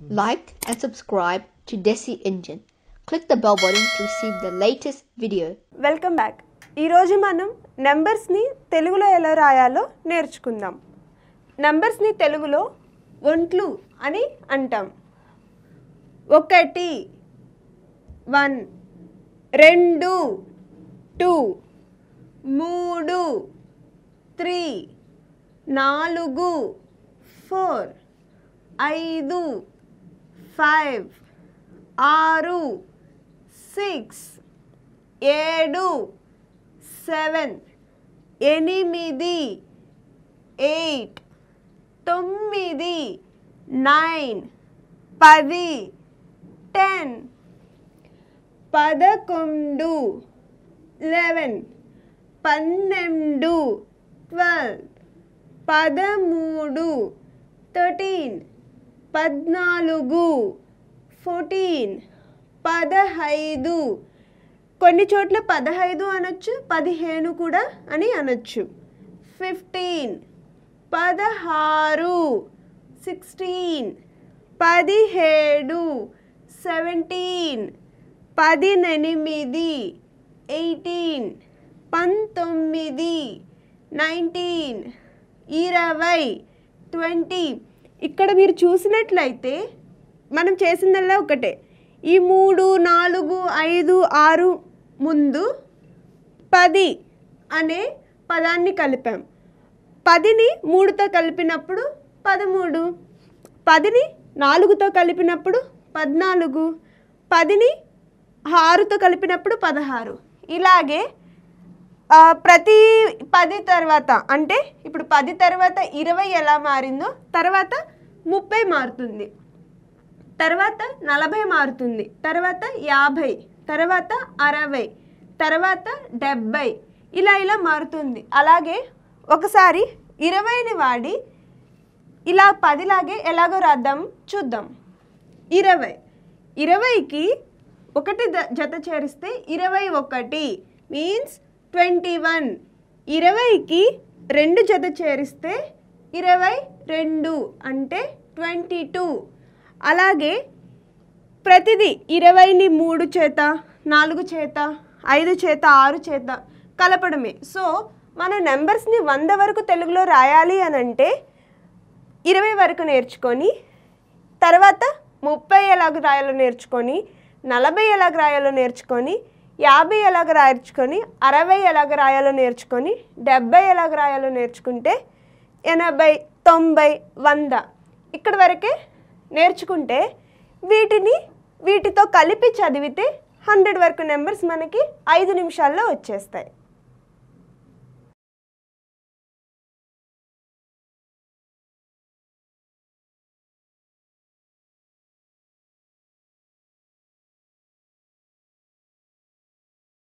Like and subscribe to Desi Engine. Click the bell button to receive the latest video. Welcome back. ఈరోజు మనం నెంబర్స్ని తెలుగులో ఎలా రాయాలో నేర్చుకుందాం. నెంబర్స్ని తెలుగులో ఒంట్లు అని అంటాం. 1 1 2 2 3 3 4 4 5 5 6 6 7 7 8 8 9 9 10 10 11 11 12 12 13 13 14 14 15 కొన్ని చోట్ల 15 అనొచ్చు 15 కూడా అని అనొచ్చు 15 16 16 17 17 18 18 19 19 20 20 ఇక్కడ మీరు చూసినట్లయితే మనం చేసిందల్లా ఒకటే. ఈ 3 4 5 6 ముందు 10 అనే పదాన్ని కలిపాం. 10ని 3తో కలిపినప్పుడు 13, 10ని 4తో కలిపినప్పుడు 14, 10ని 6తో కలిపినప్పుడు 16. ఇలాగే ప్రతి 10 తర్వాత అంటే ఇప్పుడు 10 తర్వాత 20 ఎలా మారిందో తర్వాత 30 మారుతుంది, తర్వాత 40 మారుతుంది, తర్వాత 50, తర్వాత 60, తర్వాత 70 ఇలా మారుతుంది. అలాగే ఒకసారి 20ని వాడి ఇలా 10 లాగే ఎలాగో రాద్దాం చూద్దాం. 20కి 1 జత చేరిస్తే 21 మీన్స్ 21. 20కి 2 జత చేరిస్తే 22 అంటే 22. అలాగే ప్రతిదీ 20ని 3 చేత 4 చేత 5 చేత 6 చేత కలపడమే. సో మన నెంబర్స్ని 100 వరకు తెలుగులో రాయాలి అని అంటే 20 వరకు నేర్చుకొని తర్వాత 30 ఎలాగ రాయాలో నేర్చుకొని 40 ఎలాగ రాయాలో నేర్చుకొని 50 ఎలాగ రాయించుకొని 60 ఎలాగ రాయాలో నేర్చుకొని 70 ఎలాగ రాయాలో నేర్చుకుంటే 80 90 100 ఇక్కడ వరకే నేర్చుకుంటే వీటితో కలిపి చదివితే 100 వరకు నెంబర్స్ మనకి 5 నిమిషాల్లో వచ్చేస్తాయి.